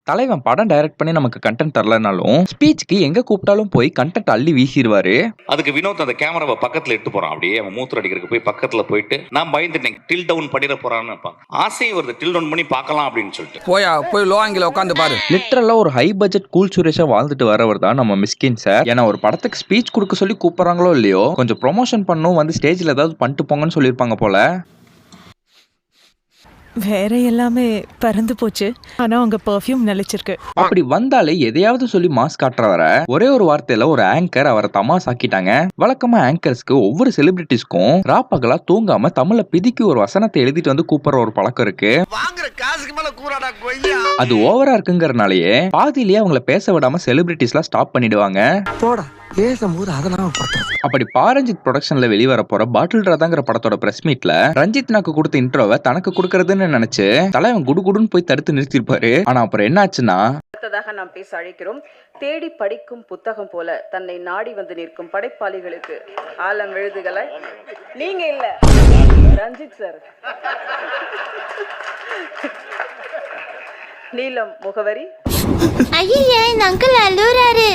தலைவன் படம் டைரக்ட் பண்ணி நமக்கு கண்டென்ட் தரலனாலும் ஸ்பீச்சுக்கு எங்க கூப்பிட்டாலும் போய் கண்டென்ட் அள்ளி வீசிடுவாரு. அதுக்கு வினோத் அந்த கேமராவை பக்கத்துல எடுத்து போறான். அப்படியே அவன் மூத்தர் அடிக்கிறதுக்கு போய் பக்கத்துல போயிட்டு நான் பயந்துட்டேன் டில் டவுன் பண்ணிட போறான்னு. ஆசையும் வருது டில் டவுன் பண்ணி பார்க்கலாம் அப்படின்னு சொல்லிட்டு. போய் லோ ஆங்கில உட்காந்து பாரு. லிட்டரலா ஒரு ஹை பட்ஜெட் கூல் சுரேஷா வாழ்ந்துட்டு வரவர் தான் நம்ம மிஸ்கின் சார். ஏன்னா ஒரு படத்துக்கு ஸ்பீச் கொடுக்க சொல்லி கூப்பிடுறாங்களோ இல்லையோ, கொஞ்சம் ப்ரொமோஷன் பண்ணும் வந்து ஸ்டேஜ்ல ஏதாவது பண்ணிட்டு போங்கன்னு சொல்லியிருப்பாங்க போல. வேற எல்லாமே பறந்து போச்சு, ஆனா உங்க பெர்ஃப்யூம் நிலைச்சிருக்கு. அப்படி வந்தாலே எதையாவது சொல்லி மாஸ் காட்டுறவர ஒரே ஒரு வார்த்தையில ஒரு ஆங்கர் அவரை தமாஸ் ஆக்கிட்டாங்க. வழக்கமா ஆங்கர்ஸ்க்கு ஒவ்வொரு செலிபிரிட்டிஸ்க்கும் ராப்பகலா தூங்காம தமிழ்ல பிதிக்கி ஒரு வசனத்தை எழுதிட்டு வந்து கூப்பிடுற ஒரு பழக்கம் இருக்கு. அது ஓவரா இருக்குங்கறனாலயே பாதியிலேயே அவங்கள பேச விடாம செலிபிரிட்டிஸ்லாம் ஸ்டாப் பண்ணிடுவாங்க. அப்படி பாரஞ்சித் ப்ரொடக்ஷன்ல வெளிவர போற பாட்டில் ராதாங்கிற படத்தோட பிரஸ் மீட்ல ரஞ்சித் நாக்கு கொடுத்த இன்ட்ரோவை தனக்கு கொடுக்கறதுன்னு நினைச்சு தலைவன் குடுகுடுன்னு போய் தடுத்து நிறுத்திருப்பாரு. ஆனா அப்புறம் என்ன ஆச்சுன்னா, நாம் பேச அழைக்கிறோம். தேடி படிக்கும் புத்தகம் போல தன்னை நாடி வந்து நிற்கும் படைப்பாளிகளுக்கு ஆலம் எழுதுகளை நீங்க இல்ல ரஞ்சித் சார். நீலம் முகவரி. ஐயா இந்த அங்கிள் அழுறாரு.